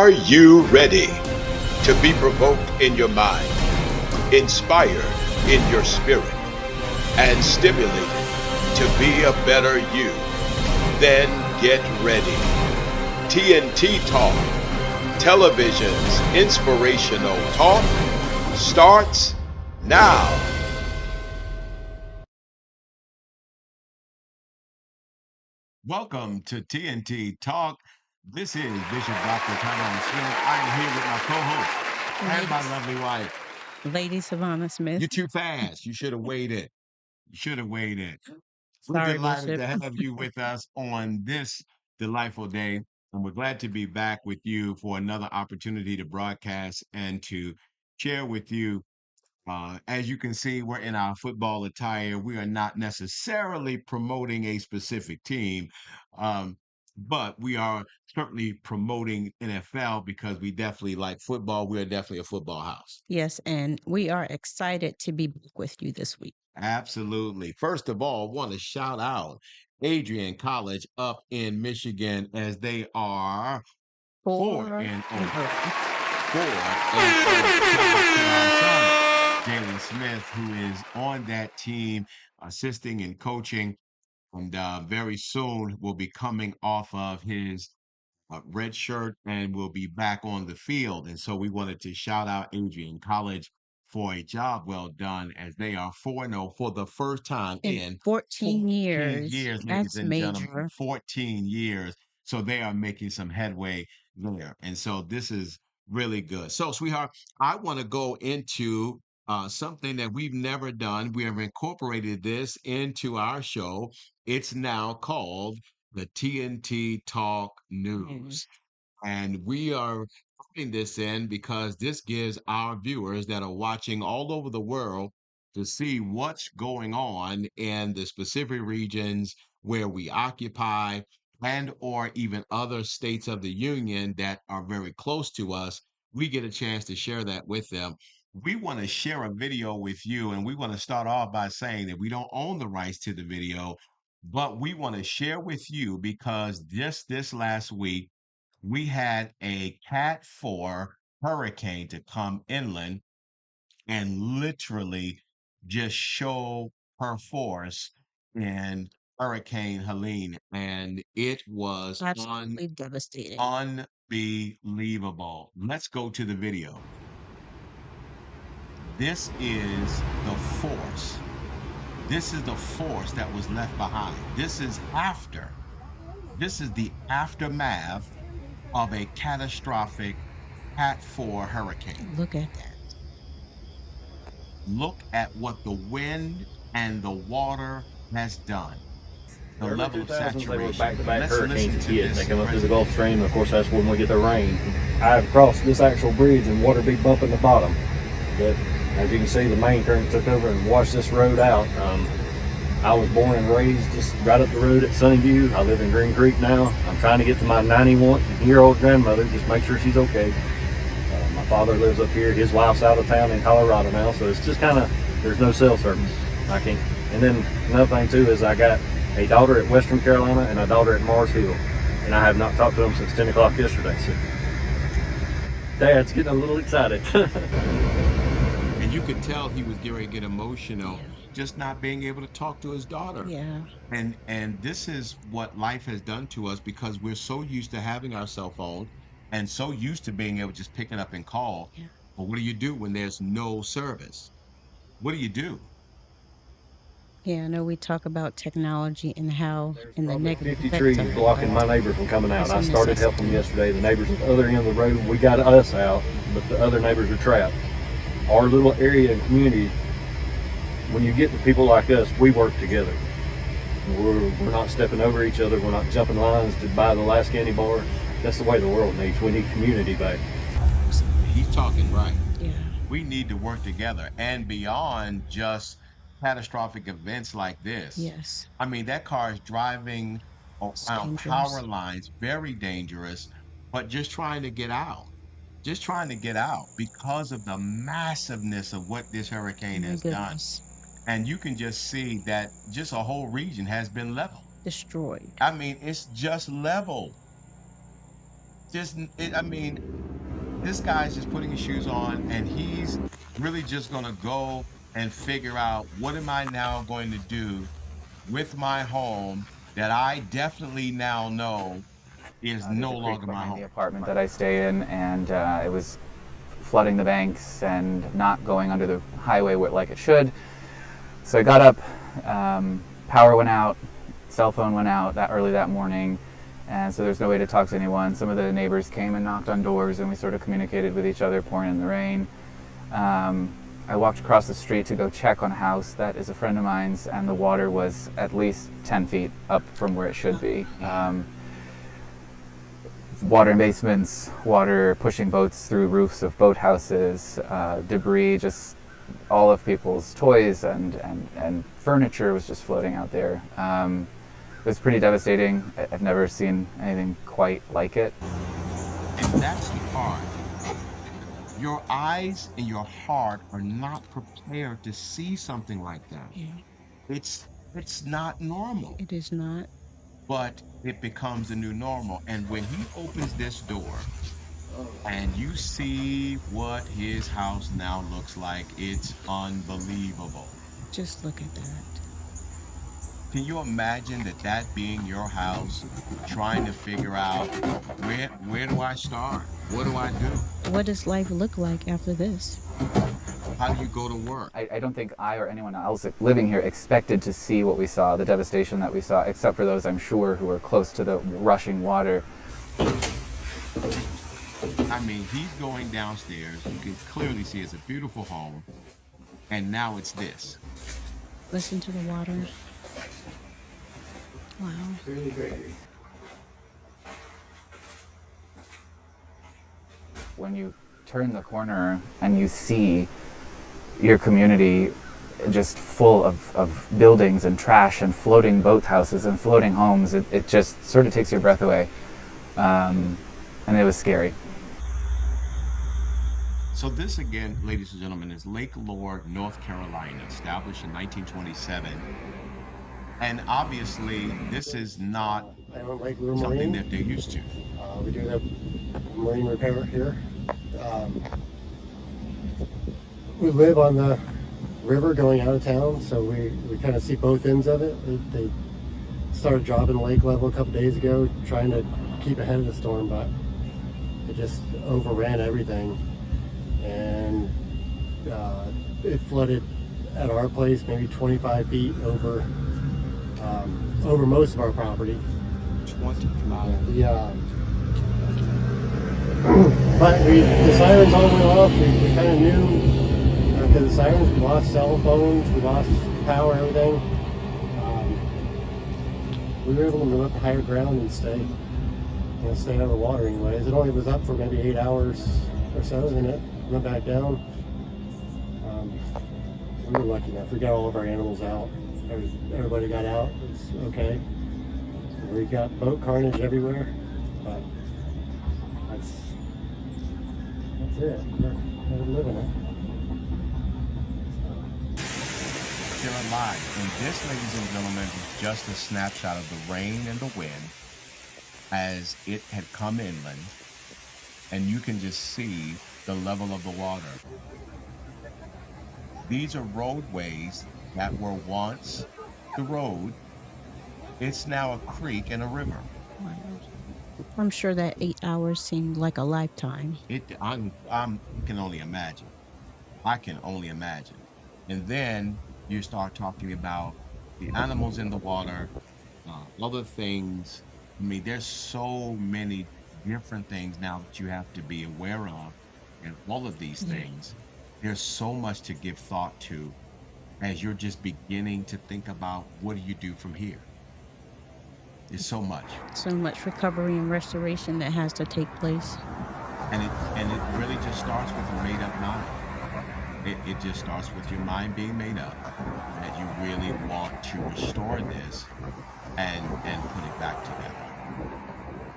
Are you ready to be provoked in your mind, inspired in your spirit, and stimulated to be a better you? Then get ready. TnT Talk, television's inspirational talk, starts now. Welcome to TnT Talk. This is Bishop Dr. Tyrone Smith. I am here with my co-host and my lovely wife. Lady Savannah Smith. You're too fast. You should have waited. You should have waited. We're Sorry, delighted Bishop. to have you with us on this delightful day. And we're glad to be back with you for another opportunity to broadcast and to share with you. As you can see, we're in our football attire. We are not necessarily promoting a specific team, um, but we are certainly promoting NFL because we definitely like football. We are definitely a football house. Yes, and we are excited to be back with you this week. Absolutely. First of all, want to shout out Adrian College up in Michigan as they are 4 and 0. 4 and 0. Shout out to our son, Jalen Smith, who is on that team, assisting and coaching, and very soon will be coming off of his red shirt and will be back on the field. And so we wanted to shout out Adrian College for a job well done as they are 4-0 for the first time in 14 years. ladies That's and gentlemen, major. 14 years. So they are making some headway there. And so this is really good. So, sweetheart, I want to go into something that we've never done. We have incorporated this into our show. It's now called the TnT Talk News. And we are putting this in because this gives our viewers that are watching all over the world to see what's going on in the specific regions where we occupy and or even other states of the union that are very close to us. We get a chance to share that with them. We want to share a video with you, and we want to start off by saying that we don't own the rights to the video, but we want to share with you because just this last week we had a Cat 4 hurricane to come inland and literally just show her force in Hurricane Helene. And it was Absolutely devastating. unbelievable. Let's go to the video. This is the force. This is the force that was left behind. This is the aftermath of a catastrophic Cat 4 hurricane. Look at that. Look at what the wind and the water has done. The Early level of 2000s, they were saturation. back-to-back Let's hurricanes listen that to hit. They this come up through the Gulf presentation. Stream, and of course that's when we get the rain. I've crossed this actual bridge and water be bumping the bottom. But as you can see, the main current took over and washed this road out. I was born and raised just right up the road at Sunnyview. I live in Green Creek now. I'm trying to get to my 91-year-old grandmother, just make sure she's okay. My father lives up here. His wife's out of town in Colorado now, so it's just kind of, there's no cell service. I can't. And then another thing too is I got a daughter at Western Carolina and a daughter at Mars Hill, and I have not talked to them since 10 o'clock yesterday. So Dad's getting a little excited. And you could tell he was getting ready to get emotional, just not being able to talk to his daughter. Yeah. And this is what life has done to us because we're so used to having our cell phone and so used to being able to just pick it up and call. Yeah. But what do you do when there's no service? What do you do? Yeah, I know we talk about technology and how There's and the probably negative 50 effects trees of it, blocking my but neighbor from coming out. it's I a started helping them necessity. yesterday. The neighbors at the other end of the road, we got us out, but the other neighbors are trapped. Our little area and community, when you get to people like us, we work together. We're not stepping over each other. We're not jumping lines to buy the last candy bar. That's the way the world needs. We need community back. He's talking right. Yeah. We need to work together and beyond just catastrophic events like this. Yes. I mean, that car is driving It's around power dangerous. lines, very dangerous, but just trying to get out. Just trying to get out because of the massiveness of what this hurricane My has done. goodness. And you can just see that just a whole region has been leveled. Destroyed. I mean, it's just leveled. I mean, this guy's just putting his shoes on and he's really just going to go and figure out what am I now going to do with my home that I definitely now know is There's no a creek longer my behind home. the apartment that I stay in, and it was flooding the banks and not going under the highway like it should. So I got up, power went out, cell phone went out that early that morning, and so there's no way to talk to anyone. Some of the neighbors came and knocked on doors, and we sort of communicated with each other, pouring in the rain. I walked across the street to go check on a house that is a friend of mine's, and the water was at least 10 feet up from where it should be. Water in basements, water pushing boats through roofs of boathouses, debris, just all of people's toys and furniture was just floating out there. It was pretty devastating. I've never seen anything quite like it. And that's the part. Your eyes and your heart are not prepared to see something like that. Yeah, It's not normal, it is not. but it becomes the new normal. And when he opens this door and you see what his house now looks like, it's unbelievable. Just look at that. Can you imagine that being your house, trying to figure out where do I start? What do I do? What does life look like after this? How do you go to work? I don't think I or anyone else living here expected to see what we saw, the devastation that we saw, except for those I'm sure who were close to the rushing water. I mean, he's going downstairs. You can clearly see it's a beautiful home. And now it's this. Listen to the water. Wow. When you turn the corner and you see your community just full of buildings and trash and floating boathouses and floating homes, it just sort of takes your breath away. And it was scary. So this again, ladies and gentlemen, is Lake Lord, North Carolina, established in 1927. And obviously, this is not something that they're used to. We do have marine repair here. We live on the river going out of town, so we kind of see both ends of it. They started dropping lake level a couple days ago, trying to keep ahead of the storm, but it just overran everything. And it flooded at our place maybe 25 feet over most of our property. 25. Yeah. But the sirens all went off. We kind of knew because the sirens, we lost cell phones, we lost power, everything. We were able to move up to higher ground and stay out of the water anyways. It only was up for maybe 8 hours or so, then it went back down. We were lucky enough. We got all of our animals out. Everybody got out. It was okay. We got boat carnage everywhere, but that's it. We're living it. They're alive. And this, ladies and gentlemen, is just a snapshot of the rain and the wind as it had come inland. And you can just see the level of the water. These are roadways that were once the road. It's now a creek and a river. Wow. I'm sure that 8 hours seemed like a lifetime. I can only imagine. I can only imagine. And then you start talking about the animals in the water, other things. I mean, there's so many different things now that you have to be aware of, and all of these things. There's so much to give thought to as you're just beginning to think about what do you do from here. There's so much. So much recovery and restoration that has to take place. And it really just starts with a made up mind. It just starts with your mind being made up that you really want to restore this and put it back together.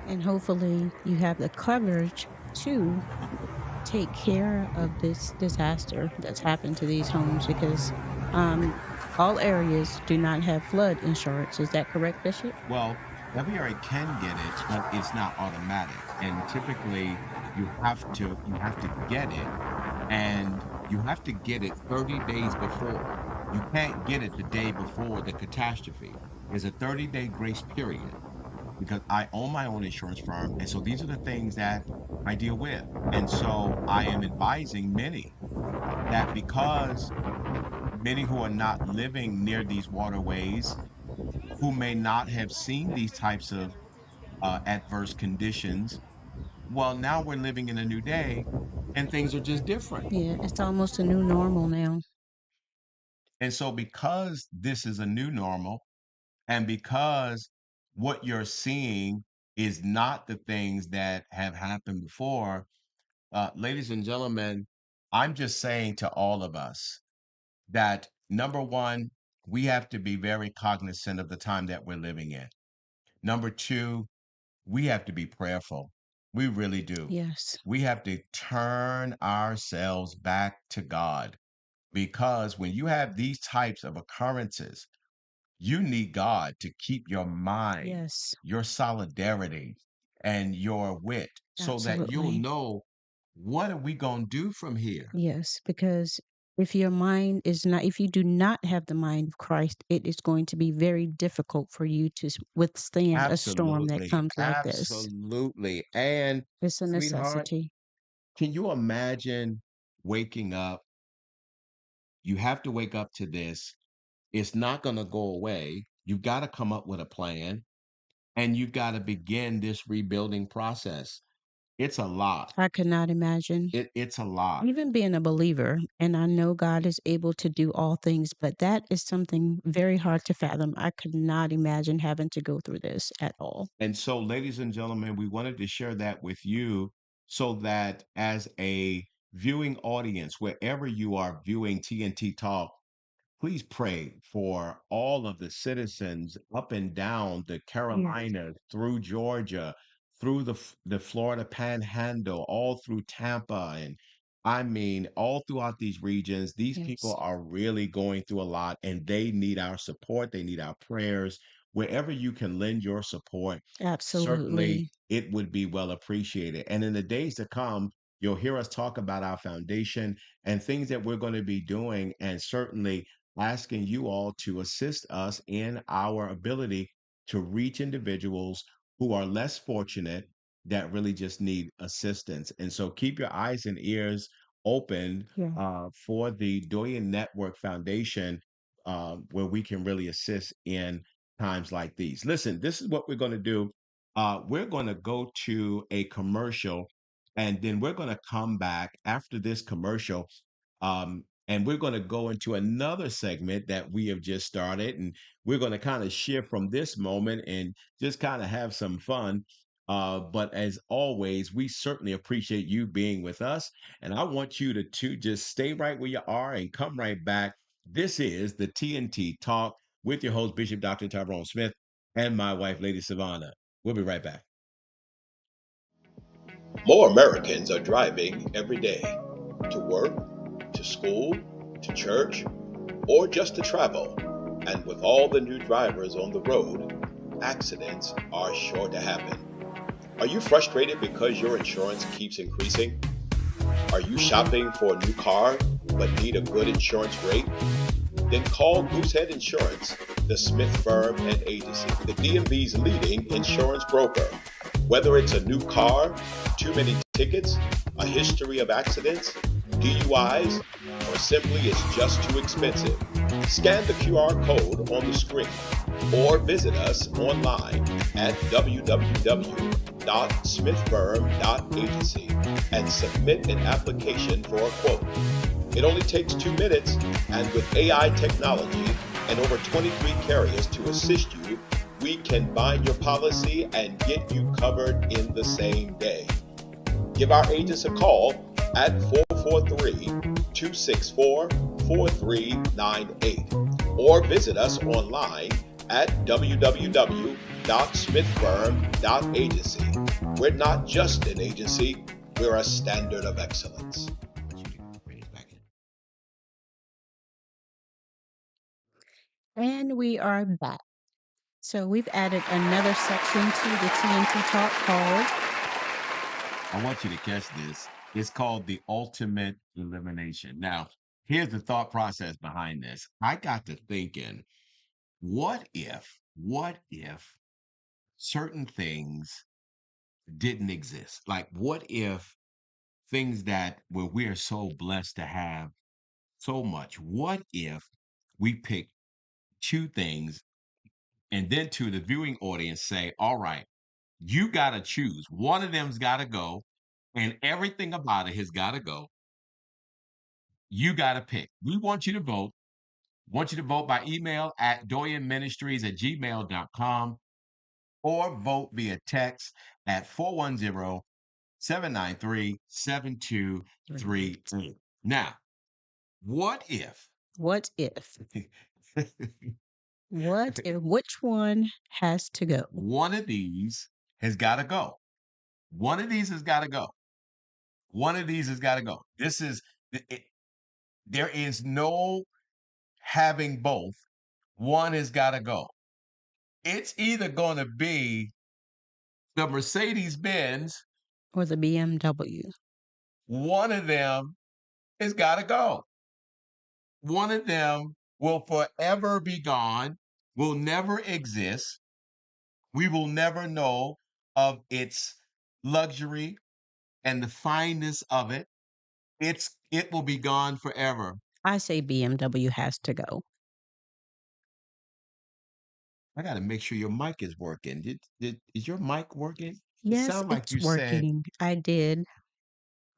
And hopefully you have the courage to take care of this disaster that's happened to these homes, because all areas do not have flood insurance. Is that correct, Bishop? Well, every area can get it, but it's not automatic. And typically you have to get it, and you have to get it 30 days before. You can't get it the day before the catastrophe. There's a 30-day grace period because I own my own insurance firm. And so these are the things that I deal with. And so I am advising many that because many who are not living near these waterways, who may not have seen these types of adverse conditions, well, now we're living in a new day and things are just different. Yeah, it's almost a new normal now. And so, because this is a new normal, and because what you're seeing is not the things that have happened before, ladies and gentlemen, I'm just saying to all of us that number one, we have to be very cognizant of the time that we're living in. Number two, we have to be prayerful. We really do. Yes, We have to turn ourselves back to God because when you have these types of occurrences, you need God to keep your mind, yes, your solidarity, and your wit so that you'll absolutely. know what are we going to do from here? Yes, because if your mind is not, if you do not have the mind of Christ, it is going to be very difficult for you to withstand a storm that Absolutely. comes like this. Absolutely. And, It's a sweetheart, necessity. can you imagine waking up? You have to wake up to this. It's not going to go away. You've got to come up with a plan and you've got to begin this rebuilding process. It's a lot. I could not imagine It's a lot. even being a believer, and I know God is able to do all things, but that is something very hard to fathom. I could not imagine having to go through this at all. And so, ladies and gentlemen, we wanted to share that with you so that as a viewing audience, wherever you are viewing TNT Talk, please pray for all of the citizens up and down the Yes, Carolinas, through Georgia, through the Florida Panhandle, all through Tampa, and I mean, all throughout these regions. These people yes, are really going through a lot, and they need our support. They need our prayers. Wherever you can lend your support, certainly absolutely. it would be well appreciated. And in the days to come, you'll hear us talk about our foundation and things that we're going to be doing, and certainly asking you all to assist us in our ability to reach individuals who are less fortunate that really just need assistance. And so keep your eyes and ears open Yeah. for the Doyen Network Foundation, where we can really assist in times like these. Listen, this is what we're going to do. We're going to go to a commercial, and then we're going to come back after this commercial. And we're going to go into another segment that we have just started. And we're going to kind of shift from this moment and just kind of have some fun. But as always, we certainly appreciate you being with us. And I want you to just stay right where you are and come right back. This is the TNT Talk with your host, Bishop Dr. Tyrone Smith, and my wife, Lady Savannah. We'll be right back. More Americans are driving every day to work, to school, to church, or just to travel. And with all the new drivers on the road, accidents are sure to happen. Are you frustrated because your insurance keeps increasing? Are you shopping for a new car but need a good insurance rate? Then call Goosehead Insurance, the Smith Firm and Agency, the DMV's leading insurance broker. Whether it's a new car, too many tickets, a history of accidents, DUIs, or simply it's just too expensive, scan the QR code on the screen or visit us online at www.smithfirm.agency and submit an application for a quote. It only takes 2 minutes, and with AI technology and over 23 carriers to assist you, we can bind your policy and get you covered in the same day. Give our agents a call at 443-264-4398 or visit us online at www.smithfirm.agency. We're not just an agency, we're a standard of excellence. And we are back. So we've added another section to the TnT Talk called I want you to catch this. It's called the ultimate elimination. Now, here's the thought process behind this. I got to thinking, what if certain things didn't exist? Like, what if things that where we are so blessed to have so much, what if we pick two things and then to the viewing audience say, all right, you got to choose. One of them's got to go, and everything about it has got to go. You got to pick. We want you to vote. Want you to vote by email at doyenministries@gmail.com or vote via text at 410-793-7238. Now, what if What If? What if? Which one has to go? one of these has got to go? One of these has got to go. One of these has got to go. This is it, there is no having both. One has got to go. It's either going to be the Mercedes Benz, Or the BMW? one of them has got to go. One of them will forever be gone, will never exist. We will never know of its luxury and the fineness of it. It will be gone forever. I say BMW has to go. I got to make sure your mic is working. Is your mic working? It Yes, sounds like it's you said, working. I did.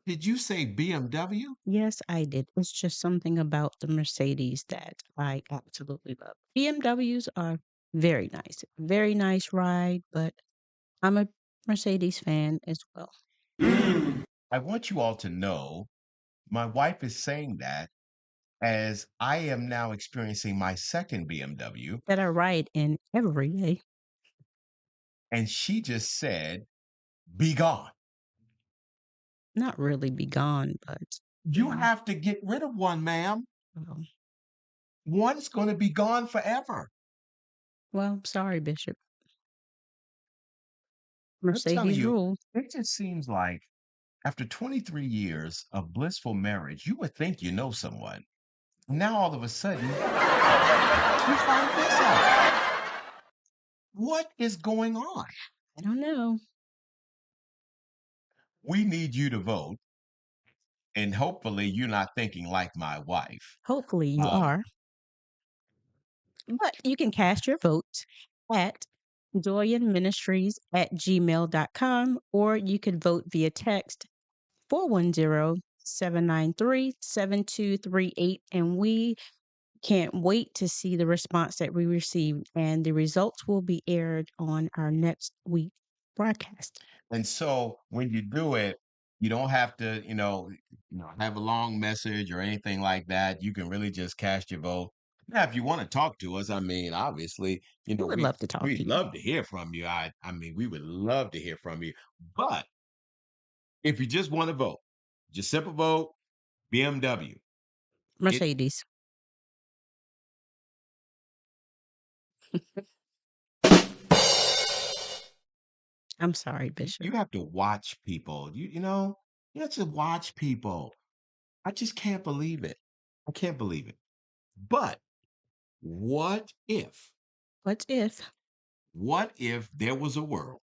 did you say BMW? Yes, I did. It's just something about the Mercedes that I absolutely love. BMWs are very nice ride, but I'm a Mercedes fan as well. I want you all to know my wife is saying that as I am now experiencing my second BMW, That I ride in every day. and she just said, be gone. Not really be gone, but You yeah. have to get rid of one, ma'am. Well, One's going to be gone forever. sorry, Bishop. I'm telling Mercedes you, rule. it just seems like after 23 years of blissful marriage, you would think you know someone. Now all of a sudden, you find this out. What is going on? I don't know. We need you to vote, and hopefully you're not thinking like my wife. Hopefully you Um, are. But you can cast your votes at doyenministries@gmail.com, or you could vote via text 410-793-7238. And we can't wait to see the response that we received. And the results will be aired on our next week broadcast. And so when you do it, you don't have to, have a long message or anything like that. You can really just cast your vote. Now, if you want to talk to us, I mean, obviously, We would love to talk we'd to you. love to hear from you. I mean, we would love to hear from you. But if you just want to vote, just simple vote, BMW. Mercedes. I'm sorry, Bishop. You have to watch people. You have to watch people. I just can't believe it. I can't believe it. But what if? What if? What if there was a world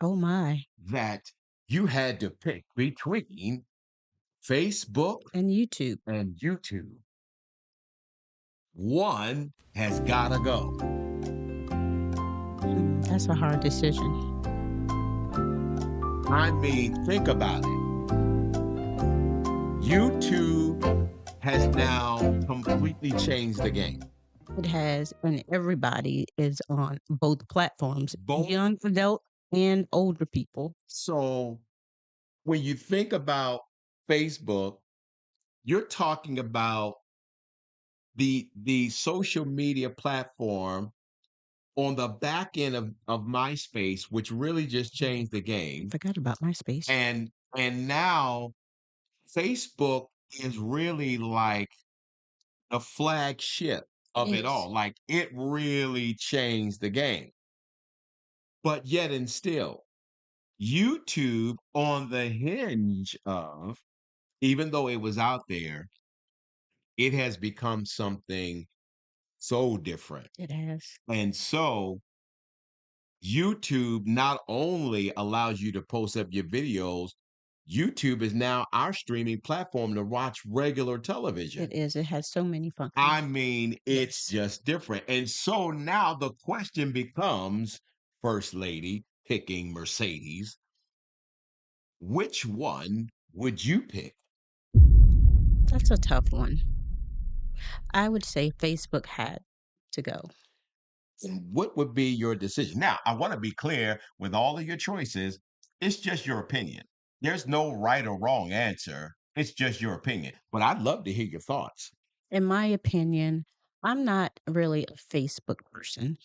Oh my. that you had to pick between Facebook And YouTube. and YouTube? One has got to go. That's a hard decision. I mean, think about it. YouTube has now completely changed the game. It has, and everybody is on both platforms, Both. young adult and older people. So when you think about Facebook, you're talking about the social media platform on the back end of MySpace, which really just changed the game. Forgot about MySpace. And now Facebook is really like a flagship of it Yes, all. Like it really changed the game. But yet and still, YouTube on the hinge of, even though it was out there, it has become something so different. it has. And so YouTube not only allows you to post up your videos, YouTube is now our streaming platform to watch regular television. It is. It has so many I functions. mean, it's Yes. just different. And so now the question becomes, First Lady picking Mercedes, which one would you pick? That's a tough one. I would say Facebook had to go. And what would be your decision? Now, I want to be clear with all of your choices, it's just your opinion. There's no right or wrong answer. It's just your opinion. But I'd love to hear your thoughts. In my opinion, I'm not really a Facebook person.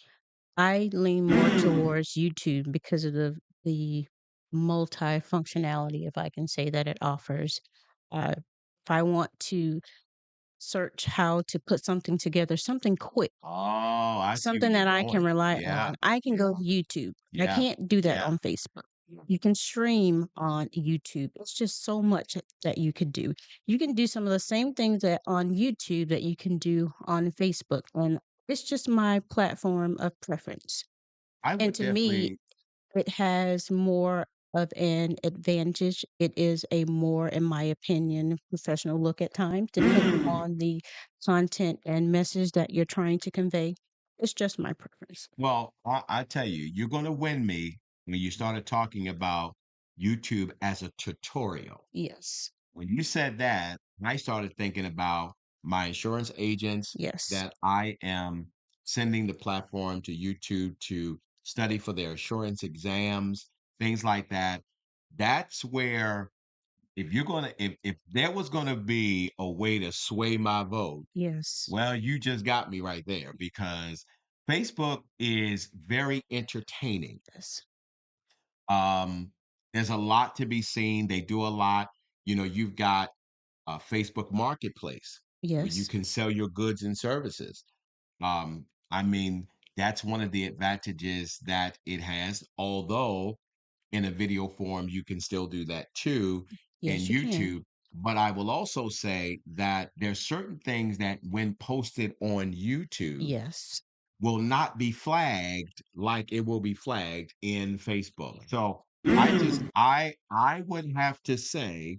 I lean more towards YouTube because of the multifunctionality, if I can say that it offers. If I want to search how to put something together, something quick, Oh, I see where something you're that I can going. rely Yeah, on, I can go to YouTube. I yeah, can't do that yeah. on Facebook. You can stream on YouTube. It's just so much that you could do. You can do some of the same things that on YouTube that you can do on Facebook. And it's just my platform of preference. I And would to me, definitely. it has more of an advantage. It is a more, in my opinion, professional look at times, depending on the content and message that you're trying to convey. It's just my preference. Well, I tell you, you're going to win me when you started talking about YouTube as a tutorial. Yes. When you said that, I started thinking about my insurance agents Yes. that I am sending the platform to YouTube to study for their insurance exams, things like that. That's where, if you're going to, if there was going to be a way to sway my vote, Yes. well, you just got me right there because Facebook is very entertaining. Yes. Um, there's a lot to be seen. They do a lot. You've got a Facebook Marketplace where you Yes. can sell your goods and services. I mean, that's one of the advantages that it has. Although in a video form, you can still do that too in Yes, you can. YouTube. But I will also say that there's certain things that when posted on YouTube Yes. will not be flagged like it will be flagged in Facebook. So I would have to say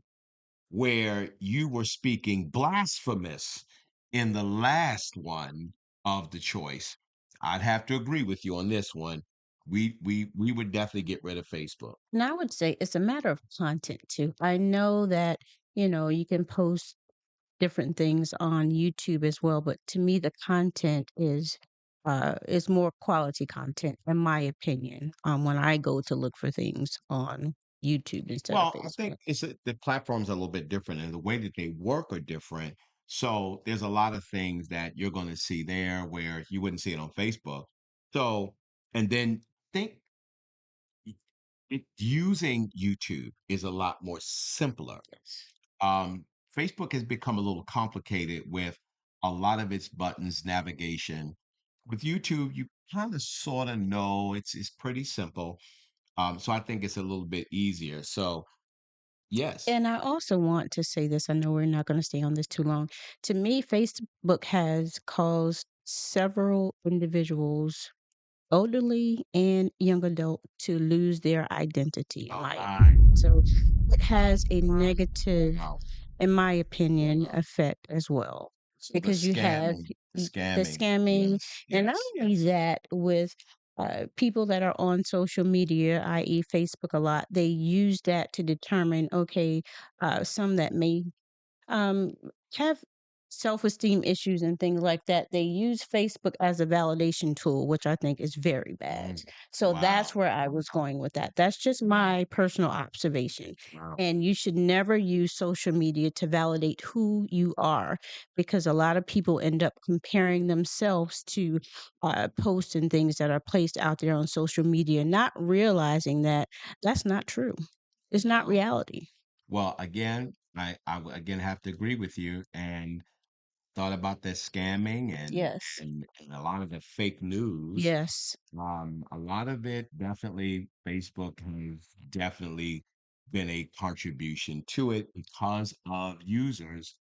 where you were speaking blasphemous in the last one of the choice, I'd have to agree with you on this one. We would definitely get rid of Facebook. And I would say it's a matter of content too. I know that, you can post different things on YouTube as well, but to me the content is more quality content in my opinion. When I go to look for things on YouTube instead of Well, I think Facebook. the platforms are a little bit different and the way that they work are different. So there's a lot of things that you're going to see there where you wouldn't see it on Facebook. So, and then think using YouTube is a lot more simpler. Yes. Facebook has become a little complicated with a lot of its buttons, navigation. With YouTube, you kind of sort of know it's pretty simple. So I think it's a little bit easier. So yes. And I also want to say this. I know we're not going to stay on this too long. To me, Facebook has caused several individuals, elderly and young adult, to lose their identity, in All my right. opinion. So it has a negative, Wow. in my opinion, effect as well. So Because you have the the scamming. scamming, Yes, and not yes. only that, with people that are on social media, i.e., Facebook a lot, they use that to determine, okay, some that may um, have self-esteem issues and things like that, they use Facebook as a validation tool, which I think is very bad. Mm, So that's wow. where I was going with that. That's just my personal observation. Wow. And you should never use social media to validate who you are, because a lot of people end up comparing themselves to posts and things that are placed out there on social media, not realizing that that's not true. It's not Wow. reality. Well, again, I would again have to agree with you. And thought about that scamming Yes. and a lot of the fake news. Yes. A lot of it definitely Facebook has definitely been a contribution to it because of users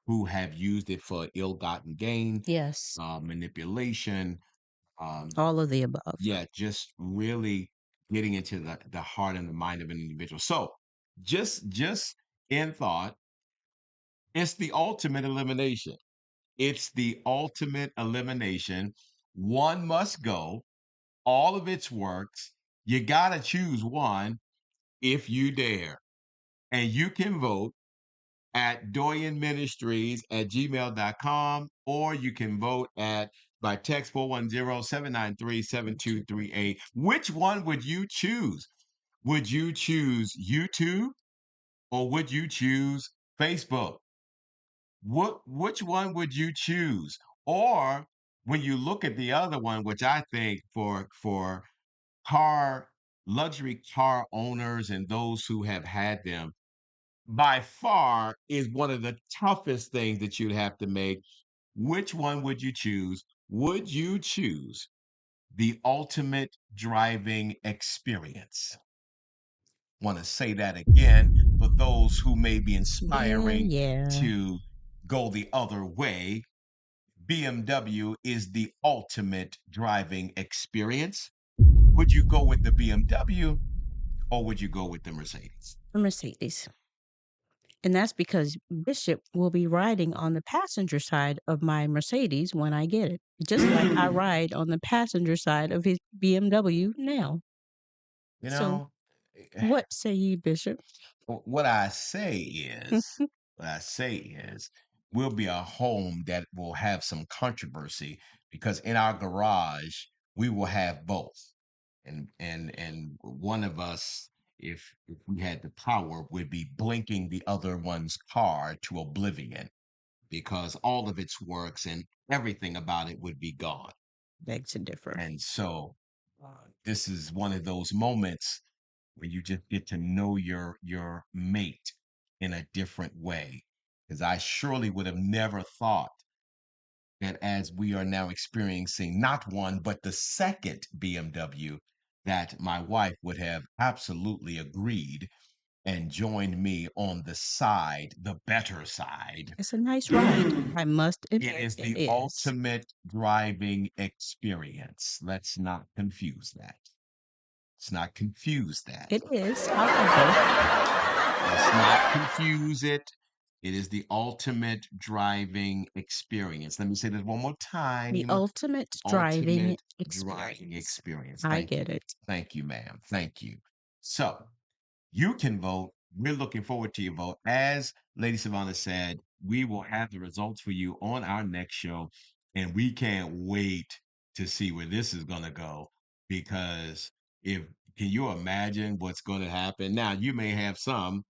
who have used it for ill-gotten gain, Yes. manipulation, um, All of the above. yeah, just really getting into the heart and the mind of an individual. So just in thought, it's the ultimate elimination. It's the ultimate elimination. One must go, all of its works. You gotta choose one if you dare. And you can vote at doyenministries@gmail.com, or you can vote at by text 410-793-7238. Which one would you choose? Would you choose YouTube or would you choose Facebook? Which one would you choose? Or when you look at the other one, which I think for car luxury car owners and those who have had them, by far is one of the toughest things that you'd have to make. Which one would you choose? Would you choose the ultimate driving experience? Want to say that again for those who may be Yeah, inspiring yeah. to go the other way. BMW is the ultimate driving experience. Would you go with the BMW or would you go with the Mercedes? A Mercedes. And that's because Bishop will be riding on the passenger side of my Mercedes when I get it, just like I ride on the passenger side of his BMW now. You So, know, what say ye, Bishop? what I say is, what I say is, we'll be a home that will have some controversy because in our garage we will have both, and one of us, if we had the power, would be blinking the other one's car to oblivion because all of its works and everything about it would be gone. Beg to differ. And so, this is one of those moments where you just get to know your mate in a different way. Because I surely would have never thought that as we are now experiencing not one but the second BMW, that my wife would have absolutely agreed and joined me on the side, the better side. It's a nice ride. I must It admit is it the is. ultimate driving experience. Let's not confuse that. Let's not confuse that. It is. However, Let's not confuse it. It is the ultimate driving experience. Let me say this one more the time. ultimate driving Ultimate driving experience. experience. I Thank get you. it. Thank you, ma'am. Thank you. So, you can vote. We're looking forward to your vote. As Lady Savannah said, we will have the results for you on our next show. And we can't wait to see where this is going to go. Because if, can you imagine what's going to happen? Now, you may have some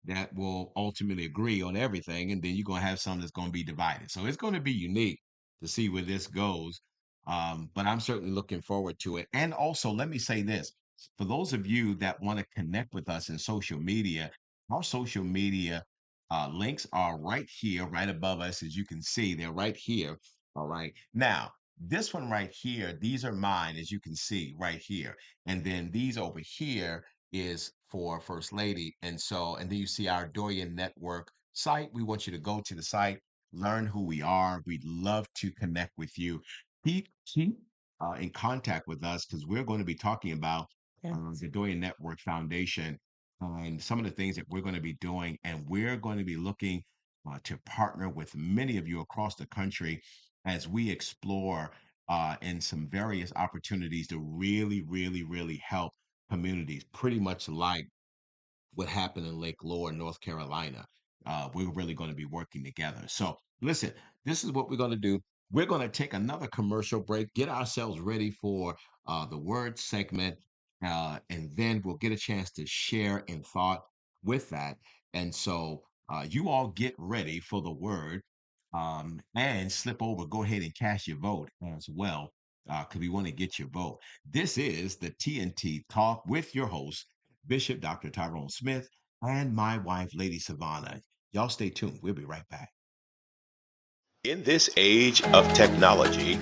that will ultimately agree on everything, and then you're going to have some that's going to be divided. So it's going to be unique to see where this goes. But I'm certainly looking forward to it. And also, let me say this for those of you that want to connect with us in social media, our social media links are right here, right above us. As you can see, they're right here. All right. Now, this one right here, these are mine, as you can see right here. And then these over here is for First Lady. And so, and then you see our Dorian Network site. We want you to go to the site, learn who we are. We'd love to connect with you. Keep in contact with us because we're going to be talking about Yes. the Dorian Network Foundation and some of the things that we're going to be doing. And we're going to be looking to partner with many of you across the country as we explore in some various opportunities to really, really, really help communities, pretty much like what happened in Lake Lore, North Carolina. We're really going to be working together. So, listen, this is what we're going to do. We're going to take another commercial break, get ourselves ready for the word segment, and then we'll get a chance to share in thought with that. And so, you all get ready for the word and slip over, go ahead and cast your vote as well, because we want to get your vote. This is the TNT Talk with your host, Bishop Dr. Tyrone Smith, and my wife, Lady Savannah. Y'all stay tuned. We'll be right back. In this age of technology,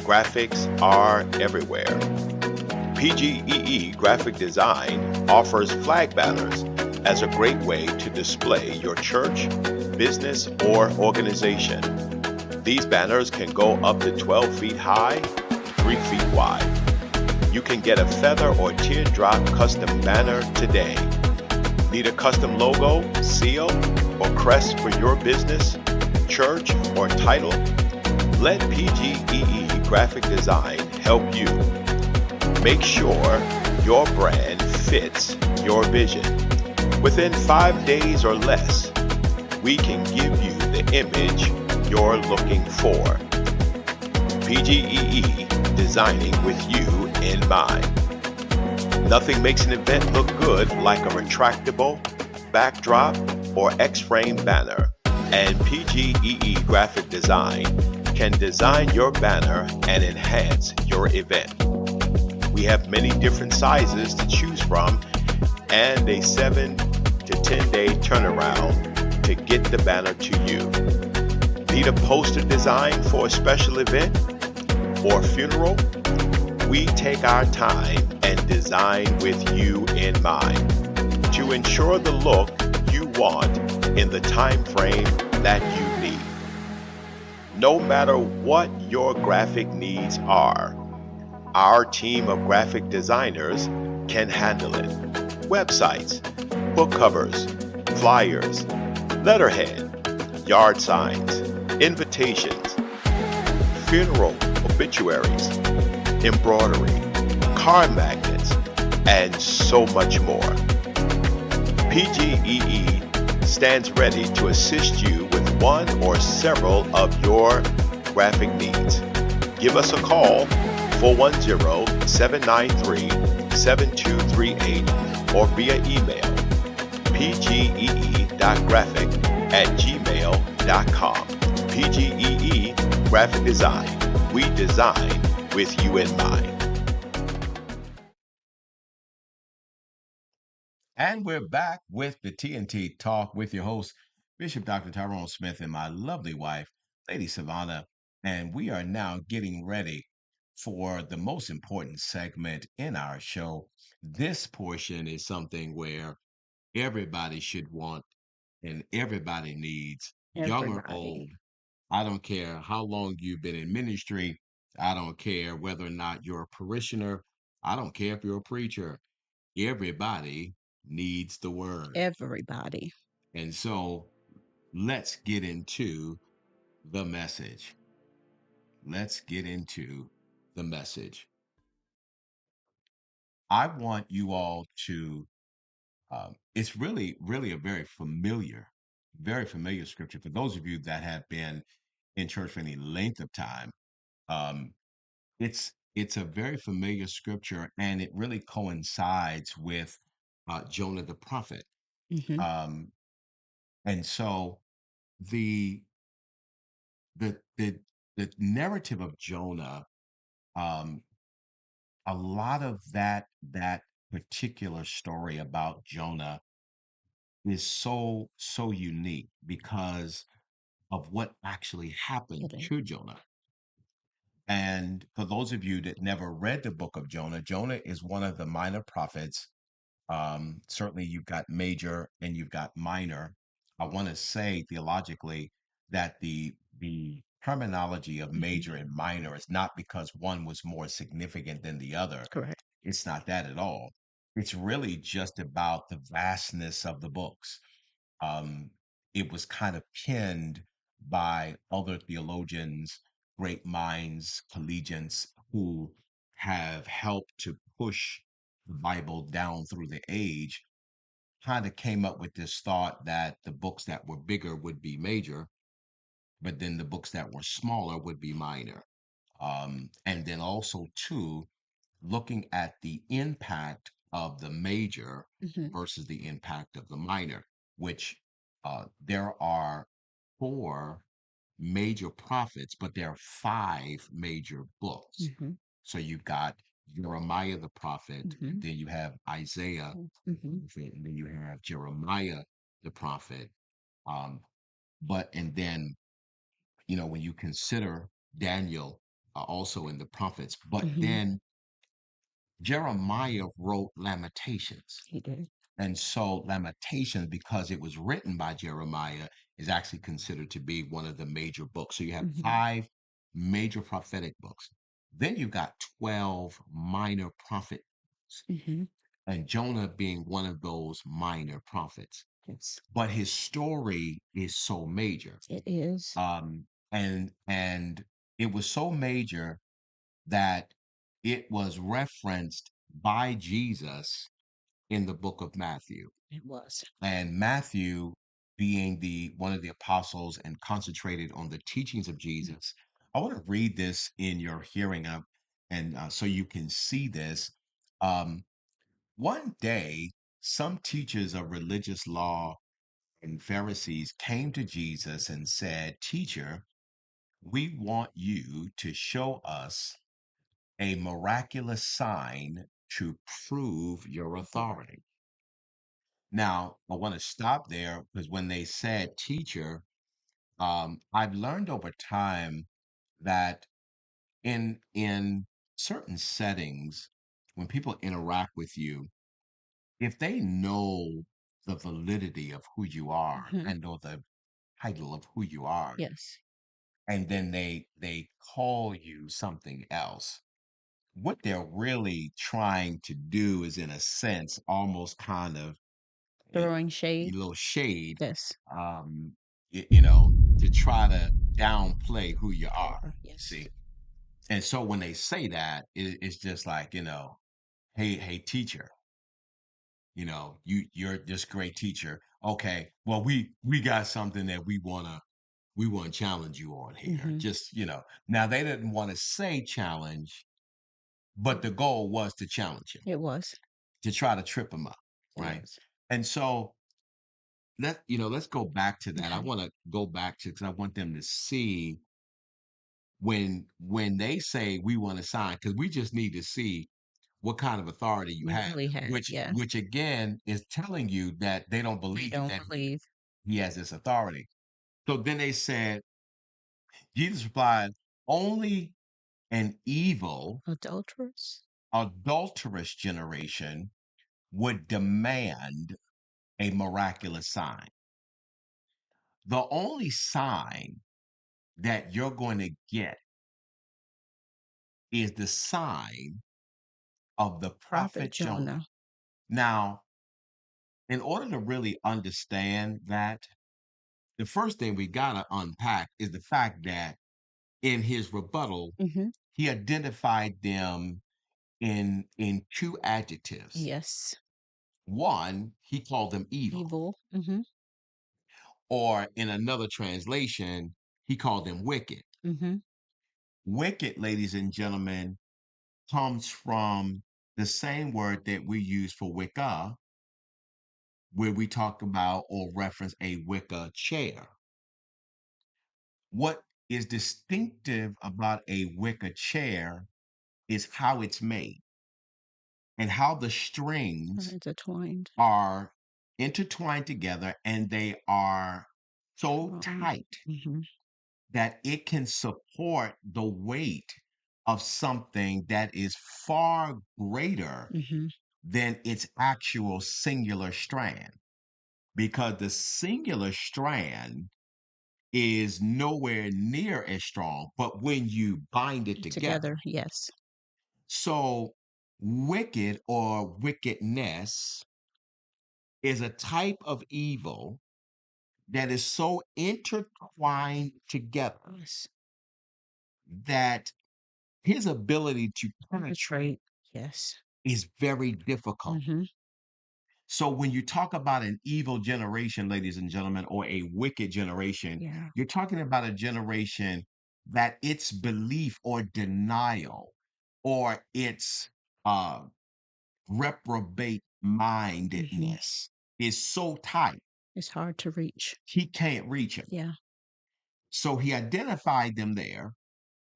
graphics are everywhere. PGEE Graphic Design offers flag banners as a great way to display your church, business, or organization. These banners can go up to 12 feet high, 3 feet wide. You can get a feather or teardrop custom banner today. Need a custom logo, seal, or crest for your business, church, or title? Let PGEE Graphic Design help you. Make sure your brand fits your vision. Within 5 days or less, we can give you the image you're looking for. PGEE, designing with you in mind. Nothing makes an event look good like a retractable, backdrop, or X-frame banner, and PGEE Graphic Design can design your banner and enhance your event. We have many different sizes to choose from and a 7 to 10 day turnaround to get the banner to you. Need a poster design for a special event or funeral? We take our time and design with you in mind to ensure the look you want in the time frame that you need. No matter what your graphic needs are, our team of graphic designers can handle it. Websites, book covers, flyers, letterhead, yard signs, invitations, funeral obituaries, embroidery, car magnets, and so much more. PGEE stands ready to assist you with one or several of your graphic needs. Give us a call 410-793-7238 or via email pgee.graphic@gmail.com. PGEE Graphic Design. We design with you in mind. And we're back with the TnT Talk with your host, Bishop Dr. Tyrone Smith, and my lovely wife, Lady Savannah. And we are now getting ready for the most important segment in our show. This portion is something where everybody should want and everybody needs, young or Everybody. old. I don't care how long you've been in ministry. I don't care whether or not you're a parishioner. I don't care if you're a preacher. Everybody needs the word. Everybody. And so let's get into the message. Let's get into the message. I want you all to, it's really a very familiar scripture. For those of you that have been in church for any length of time, um, it's a very familiar scripture, and it really coincides with Jonah the prophet. Hmm. Um, and so the the the the narrative of Jonah, um, a lot of that particular story about Jonah is so unique because of what actually happened It is. to Jonah. And for those of you that never read the book of Jonah, Jonah is one of the minor prophets. Certainly, you've got major and you've got minor. I want to say theologically that the terminology of Hmm. major and minor is not because one was more significant than the other. Correct. It's not that at all. It's really just about the vastness of the books. Um, it was kind of penned by other theologians, great minds, collegians who have helped to push the Bible down through the age, kind of came up with this thought that the books that were bigger would be major, but then the books that were smaller would be minor. And then also, too, looking at the impact of the major Hmm. versus the impact of the minor, which there are four major prophets, but there are five major books. Hmm. So you've got Jeremiah the prophet, Hmm. and then you have Isaiah the Hmm. prophet, and then you have Jeremiah the prophet. Um, but and then when you consider Daniel also in the prophets, but Hmm. then Jeremiah wrote Lamentations. He did. And so Lamentations, because it was written by Jeremiah, is actually considered to be one of the major books. So you have Hmm. 5 major prophetic books. Then you've got 12 minor prophet books, Hmm. and Jonah being one of those minor prophets. Yes, But his story is so major. it is. And it was so major that it was referenced by Jesus in the book of Matthew. It was. And Matthew, being the one of the apostles and concentrated on the teachings of Jesus, I want to read this in your hearing up, and so you can see this. Um, One day, some teachers of religious law and Pharisees came to Jesus and said, "Teacher, we want you to show us a miraculous sign to prove your authority." Now, I want to stop there because when they said teacher, I've learned over time that in certain settings, when people interact with you, if they know the validity of who you are Hmm. and know the title of who you are, Yes. and then they call you something else, what they're really trying to do is, in a sense, almost kind of a, Throwing a shade. little shade, Yes. um, you know, to try to downplay who you are. Yes. See, and so when they say that, it's just like, hey, teacher, you're this great teacher. Okay, well, we got something that we want to challenge you on here. Hmm. Just, now they didn't want to say challenge, but the goal was to challenge him, It was. to try to trip him up, It right? was. And so let's go back to that. I Okay. want to go back to, because I want them to see when they say we want to sign, because we just need to see what kind of authority you You have, really had. which Yeah. which again is telling you that they don't They believe don't that believe. he has this authority. So then they said, Jesus replied, only an evil, Adulterous. adulterous generation would demand a miraculous sign. The only sign that you're going to get is the sign of the Prophet prophet Jonah. Jonah. Now, in order to really understand that, the first thing we got to unpack is the fact that in his rebuttal, Hmm. he identified them in 2 adjectives. Yes. One, he called them evil, Evil. Hmm. or in another translation, he called them wicked. Hmm. Wicked, ladies and gentlemen, comes from the same word that we use for Wicca, where we talk about or reference a Wicca chair. What is distinctive about a Wicca chair is how it's made and how the Are strings intertwined. are intertwined together, and they are so Strong. tight Hmm. that it can support the weight of something that is far greater Hmm. than its actual singular strand, because the singular strand is nowhere near as strong, but when you bind it Together. together. Yes. So, wicked or wickedness is a type of evil that is so intertwined together Yes. that his ability to penetrate Yes. is very difficult. Hmm. So when you talk about an evil generation, ladies and gentlemen, or a wicked generation, Yeah. you're talking about a generation that its belief or denial or its uh, reprobate Hmm. mindedness is so tight, It's hard to reach. he can't reach him. Yeah. So he identified them there.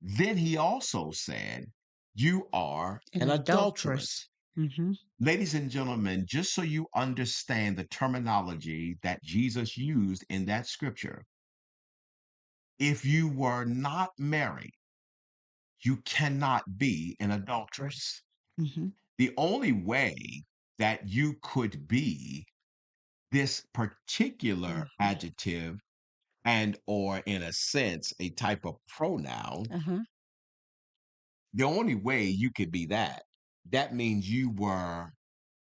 Then he also said, "You are An an adulteress. adulteress." Hmm. Ladies and gentlemen, just so you understand the terminology that Jesus used in that scripture, if you were not married, you cannot be an adulteress. Mm-hmm. The only way that you could be this particular Mm-hmm. adjective and or in a sense a type of pronoun, Uh-huh. the only way you could be that means you were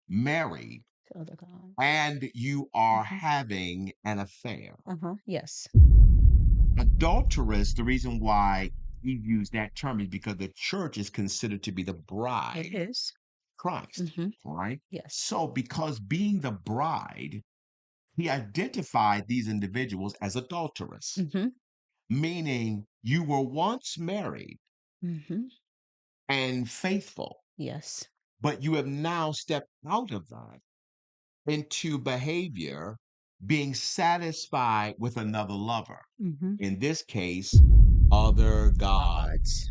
married To other gods. and you are Mm-hmm. having an affair. Uh-huh. Yes. Adulteress, the reason why he used that term is because the church is considered to be the It bride is. of Christ, Mm-hmm. right? Yes. So, because being the bride, he identified these individuals as adulterous, Mm-hmm. meaning you were once married Mm-hmm. and faithful, Yes. but you have now stepped out of that into behavior being satisfied with another lover. Mm-hmm. In this case, other God. Gods.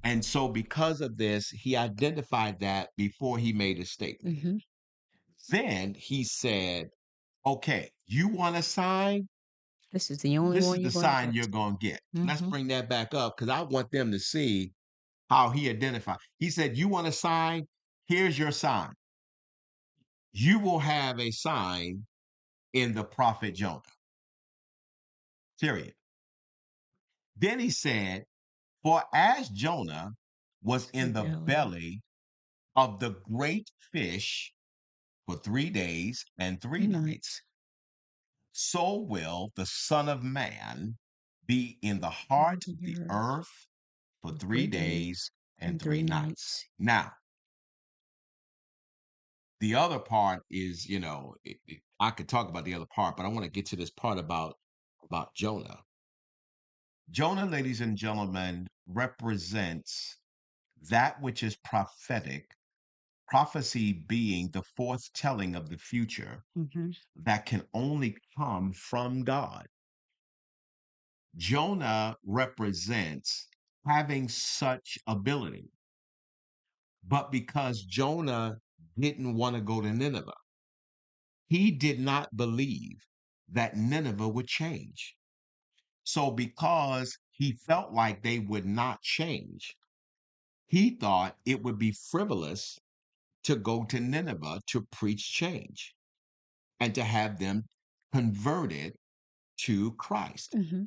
And so, because of this, he identified that before he made a statement. Mm-hmm. Then he said, okay, you want a sign? This is the only This one is you're the going to sign get. you're going to get. Let's Mm-hmm. bring that back up because I want them to see how he identified. He said, you want a sign? Here's your sign. You will have a sign in the prophet Jonah. Period. Then he said, for as Jonah was The in the belly. belly of the great fish for 3 days and three Three nights, nights. so will the Son of Man be in the Over heart the of the earth. earth for For 3 3 days days and and 3 three nights. nights. Now, the other part is, I could talk about the other part, but I want to get to this part about Jonah. Jonah, ladies and gentlemen, represents that which is prophetic, prophecy being the foretelling of the future Mm-hmm. that can only come from God. Jonah represents having such ability, but because Jonah didn't want to go to Nineveh, he did not believe that Nineveh would change. So, because he felt like they would not change, he thought it would be frivolous to go to Nineveh to preach change and to have them converted to Christ. Mm-hmm.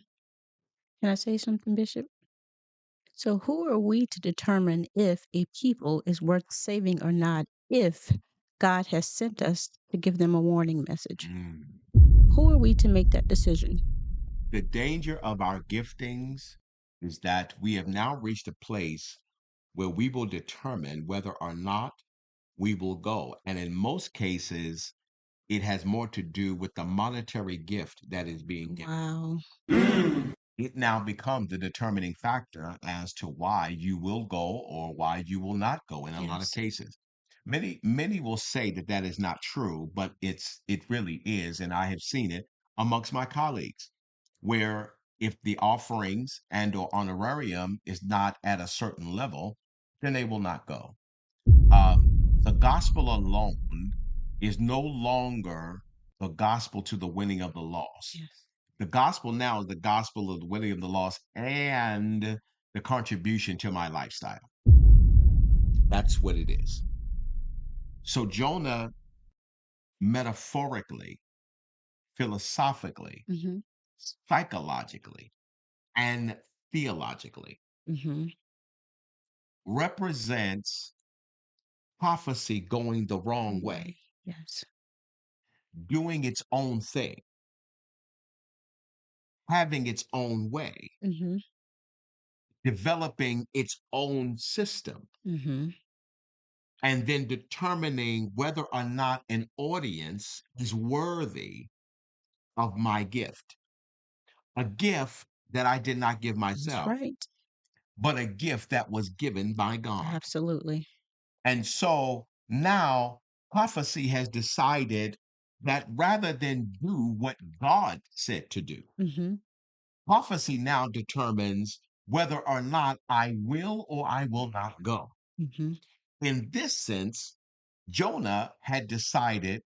Can I say something, Bishop? So, who are we to determine if a people is worth saving or not if God has sent us to give them a warning message? Mm. Who are we to make that decision? The danger of our giftings is that we have now reached a place where we will determine whether or not we will go. And in most cases, it has more to do with the monetary gift that is being given. Wow. It now becomes the determining factor as to why you will go or why you will not go in a lot of Yes. cases. Many will say that that is not true, but it really is, and I have seen it amongst my colleagues, where if the offerings and or honorarium is not at a certain level, then they will not go. The gospel alone is no longer the gospel to the winning of the lost. Yes. The gospel now is the gospel of the winning of the lost and the contribution to my lifestyle. That's what it is. So Jonah, metaphorically, philosophically, Mm-hmm. psychologically, and theologically, Mm-hmm. represents prophecy going the wrong way, Way. Yes. doing its own thing, having its own way, Mm-hmm. developing its own system, Mm-hmm. and then determining whether or not an audience is worthy of my gift. A gift that I did not give That's myself, right. but a gift that was given by God. Absolutely. And so now prophecy has decided that rather than do what God said to do, Mm-hmm. prophecy now determines whether or not I will or I will not go. Mm-hmm. In this sense, Jonah had decided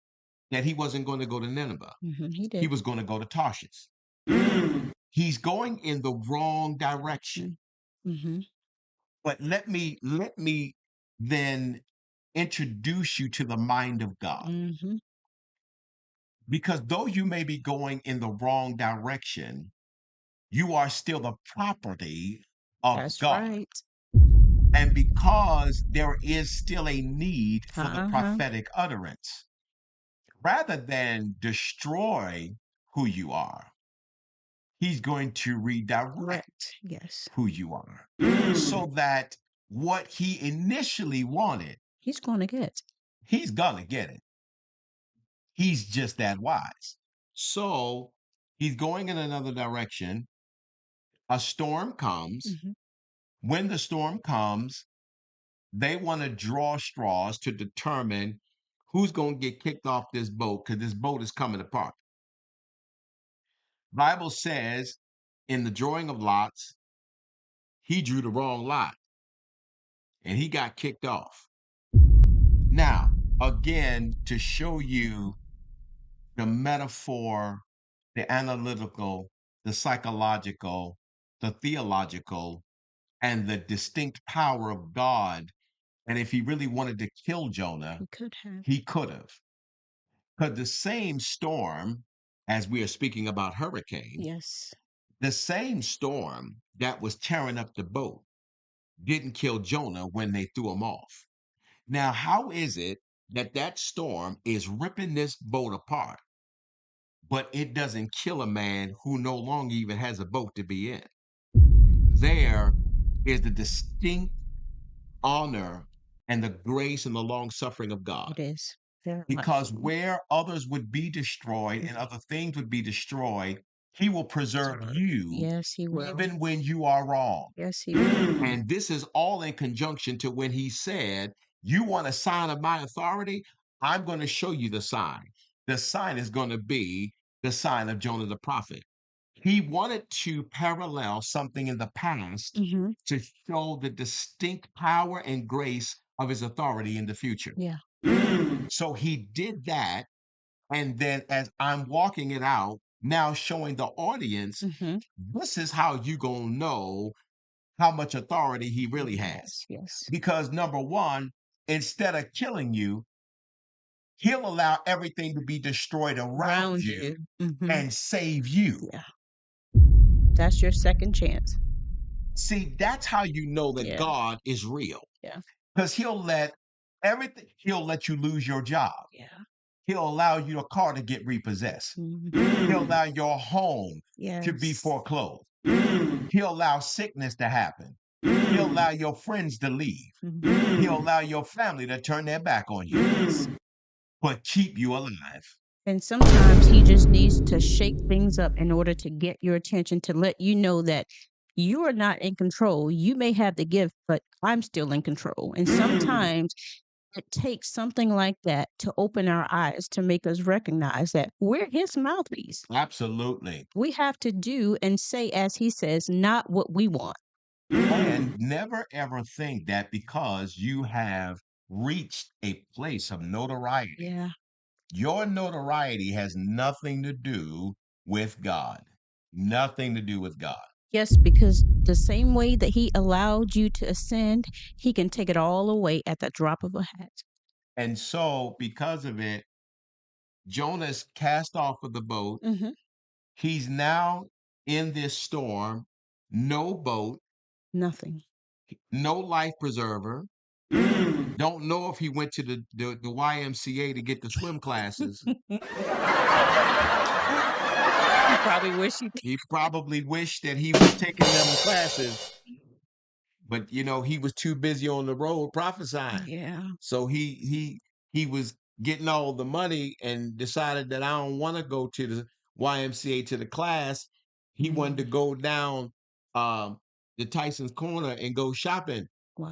that he wasn't going to go to Nineveh. Mm-hmm. He He did. was going to go to Tarshish. He's going in the wrong direction. Mm-hmm. But let me then introduce you to the mind of God. Mm-hmm. Because though you may be going in the wrong direction, you are still the property of That's God. right. And because there is still a need for the Uh-huh. prophetic utterance, rather than destroy who you are, he's going to redirect Correct. Yes. who you are so that what he initially wanted, He's going to get. he's going to get it. He's just that wise. So he's going in another direction. A storm comes. Mm-hmm. When the storm comes, they want to draw straws to determine who's going to get kicked off this boat because this boat is coming apart. Bible says in the drawing of lots, he drew the wrong lot and he got kicked off. Now, again, to show you the metaphor, the analytical, the psychological, the theological, and the distinct power of God. And if he really wanted to kill Jonah, He could have. he could have. Because the same storm, as we are speaking about hurricane, Yes. the same storm that was tearing up the boat didn't kill Jonah when they threw him off. Now, how is it that that storm is ripping this boat apart, but it doesn't kill a man who no longer even has a boat to be in? There is the distinct honor and the grace and the long suffering of God. It is. Very much Because so. where others would be destroyed and other things would be destroyed, he will preserve you Yes, he will. even when you are wrong. Yes, he will. And this is all in conjunction to when he said, you want a sign of my authority? I'm going to show you the sign. The sign is going to be the sign of Jonah the prophet. He wanted to parallel something in the past Mm-hmm. to show the distinct power and grace of his authority in the future. Yeah. So he did that. And then as I'm walking it out, now showing the audience, Mm-hmm. this is how you going to know how much authority he really has. Yes. Yes. Because number one, instead of killing you, he'll allow everything to be destroyed around you Mm-hmm. and save you. Yeah. That's your second chance. See, that's how you know that Yeah. God is real. Yeah. Because he'll let you lose your job. Yeah. He'll allow your car to get repossessed. Mm-hmm. He'll allow your home to be Yes. foreclosed. He'll allow sickness to happen. He'll allow your friends to leave. Mm-hmm. He'll allow your family to turn their back on you, but keep you alive. And sometimes he just needs to shake things up in order to get your attention, to let you know that you are not in control. You may have the gift, but I'm still in control. And sometimes it takes something like that to open our eyes, to make us recognize that we're his mouthpiece. Absolutely. We have to do and say, as he says, not what we want. And never ever think that because you have reached a place of notoriety, Yeah. your notoriety has nothing to do with God. Nothing to do with God. Yes, because the same way that he allowed you to ascend, he can take it all away at the drop of a hat. And so, because of it, Jonah's cast off of the boat. Mm-hmm. He's now in this storm, no boat, Nothing. no life preserver. Don't know if he went to the YMCA to get the swim classes. You probably wish you did. He probably wished that he was taking them classes, but he was too busy on the road prophesying. Yeah. So he was getting all the money and decided that I don't want to go to the YMCA to the class. He wanted to go down the Tyson's Corner and go shopping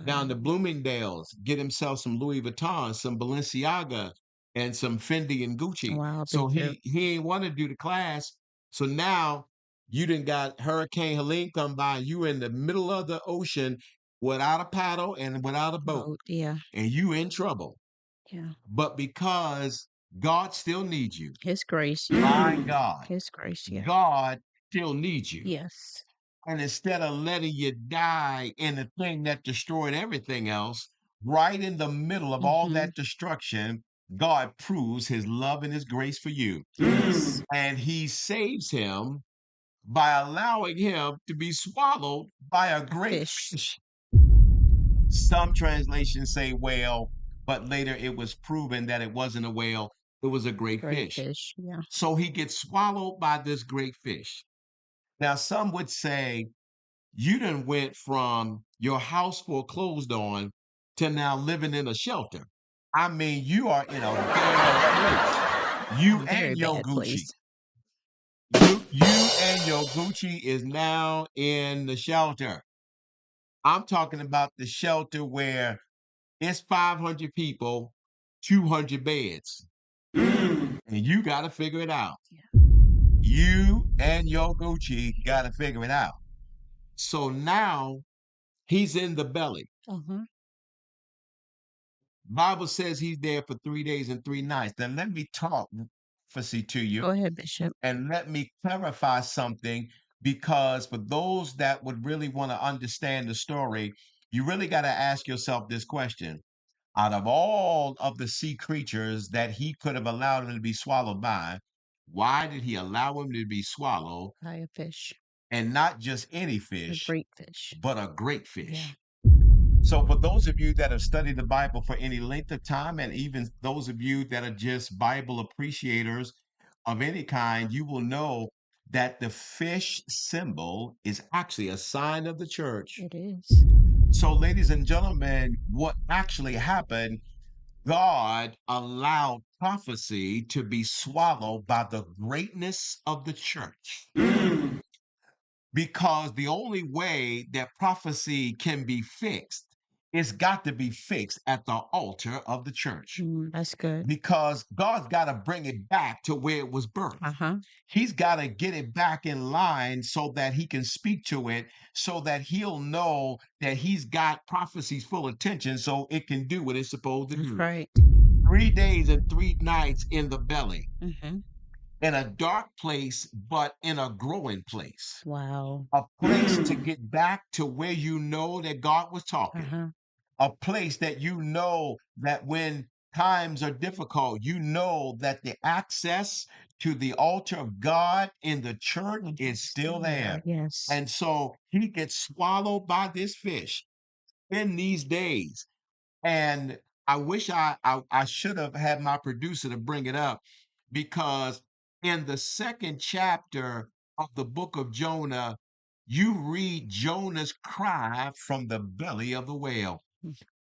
down to Wow. Bloomingdale's, get himself some Louis Vuitton, some Balenciaga, and some Fendi and Gucci. Wow. So Big trip. he ain't want to do the class. So now you done got Hurricane Helene come by. You in the middle of the ocean without a paddle and without a boat, Yeah. and you in trouble. Yeah. But because God still needs you, His grace. my God, His grace. Yeah. God still needs you. Yes. And instead of letting you die in the thing that destroyed everything else, right in the middle of all Mm-hmm. that destruction, God proves his love and his grace for you. Yes. And he saves him by allowing him to be swallowed by a great Fish. fish. Some translations say whale, but later it was proven that it wasn't a whale, it was a great Great fish. fish. Yeah. So he gets swallowed by this great fish. Now, some would say, you done went from your house foreclosed on to now living in a shelter. I mean, you are in a bad place. You A very and your bad Gucci. place. You and your Gucci is now in the shelter. I'm talking about the shelter where it's 500 people, 200 beds, and you got to figure it out. Yeah. You and your Gucci got to figure it out. So now he's in the belly. Uh-huh. Bible says he's there for 3 days and 3 nights. Then let me talk prophecy to you Go ahead, Bishop. and let me clarify something, because for those that would really want to understand the story, you really got to ask yourself this question. Out of all of the sea creatures that he could have allowed him to be swallowed by, why did he allow him to be swallowed, By a fish. and not just any A fish, great fish. but a great Yeah. fish? So, for those of you that have studied the Bible for any length of time, and even those of you that are just Bible appreciators of any kind, you will know that the fish symbol is actually a sign of the church. It is. So, ladies and gentlemen, what actually happened, God allowed prophecy to be swallowed by the greatness of the church. Because the only way that prophecy can be fixed, it's got to be fixed at the altar of the church. That's good. Because God's got to bring it back to where it was birthed. Uh-huh. He's got to get it back in line so that he can speak to it, so that he'll know that he's got prophecy's full attention so it can do what it's supposed to That's do. right. 3 days and 3 nights in the belly, Mm-hmm. in a dark place, but in a growing place. Wow. A place to get back to where you know that God was talking. Uh-huh. A place that you know that when times are difficult, you know that the access to the altar of God in the church is still there. Yes. And so he gets swallowed by this fish in these days. And I wish I should have had my producer to bring it up, because in the second chapter of the book of Jonah, you read Jonah's cry from the belly of the whale.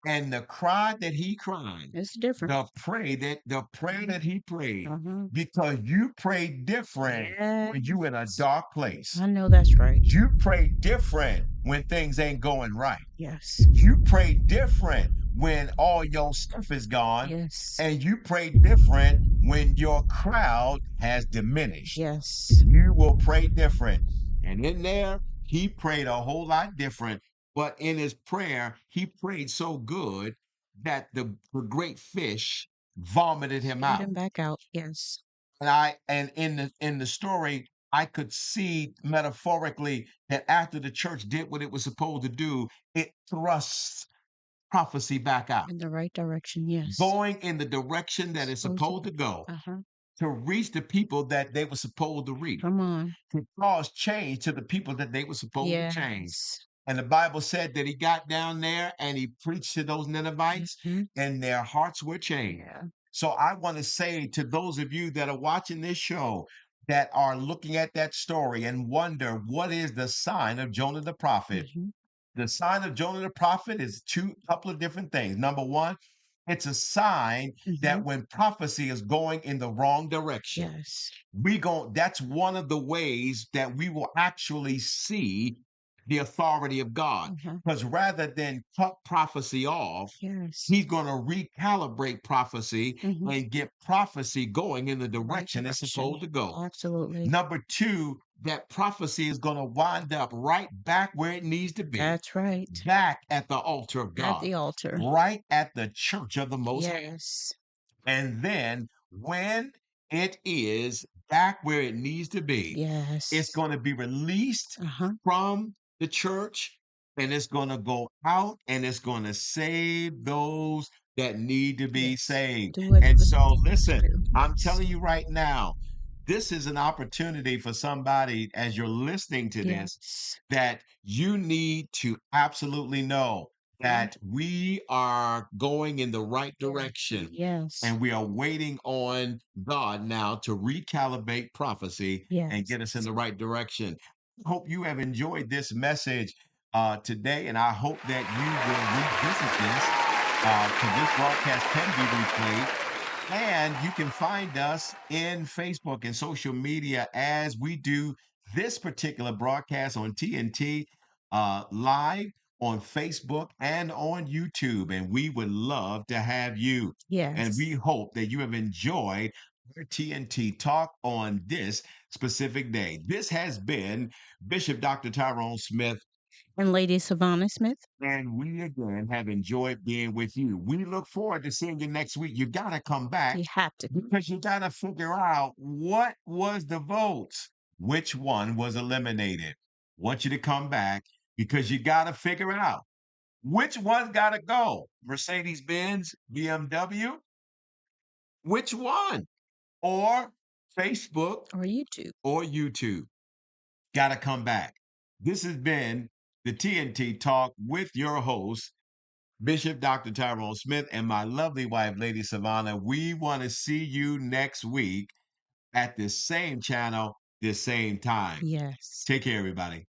And the cry that he cried, It's different. the prayer that he prayed, Uh-huh. because you pray different when you in a Yes. dark place. I know that's right. You pray different when things ain't going right. Yes. You pray different when all your stuff is gone, Yes. and you pray different when your crowd has diminished. Yes. You will pray different. And in there, he prayed a whole lot different. But in his prayer, he prayed so good that the great fish vomited him Spit out. him back out. Yes. And in the story, I could see metaphorically that after the church did what it was supposed to do, it thrusts prophecy back out, In the right direction. Yes. going in the direction that it's supposed to go, Uh-huh. to reach the people that they were supposed to reach, Come on. to cause change to the people that they were supposed to change. Yes. And the Bible said that he got down there and he preached to those Ninevites, Mhm. and their hearts were changed. Yeah. So I want to say to those of you that are watching this show, that are looking at that story and wonder, what is the sign of Jonah the prophet? Mhm. The sign of Jonah the prophet is couple of different things. Number one, it's a sign that Mhm. when prophecy is going in the wrong direction, Yes. that's one of the ways that we will actually see the authority of God. Uh-huh. Because rather than cut prophecy off, Yes. he's going to recalibrate prophecy Mhm. and get prophecy going in the Right direction it's supposed to go. Absolutely. Number two, that prophecy is going to wind up right back where it needs to be, That's right. back at the altar of At God, the altar. right at the church of the Most High. Yes. And then when it is back where it needs to be. It's Yes. going to be released Uh-huh. from the church, and it's going to go out and it's going to save those that need to be Yes. saved. Do what it And was so, made to listen, do. I'm Yes. telling you right now, this is an opportunity for somebody as you're listening to this Yes. that you need to absolutely know that we are going in the right direction Yes. and we are waiting on God now to recalibrate prophecy and Yes. get us in the right direction. I hope you have enjoyed this message today, and I hope that you will revisit this because this broadcast can be replayed. And you can find us in Facebook and social media as we do this particular broadcast on TNT live on Facebook and on YouTube. And we would love to have you. And we Yes. hope that you have enjoyed our TNT talk on this specific day. This has been Bishop Dr. Tyrone Smith, And Lady Savannah Smith, and we again have enjoyed being with you. We look forward to seeing you next week. You got to come back you have to. because you got to figure out what was the votes, which one was eliminated. Want you to come back because you got to figure out which one's got to go. Mercedes Benz, BMW, which one? Or Facebook Or YouTube. or YouTube. Got to come back. This has been the TNT Talk with your host, Bishop Dr. Tyrone Smith, and my lovely wife, Lady Savannah. We want to see you next week at this same channel, this same time. Yes. Take care, everybody.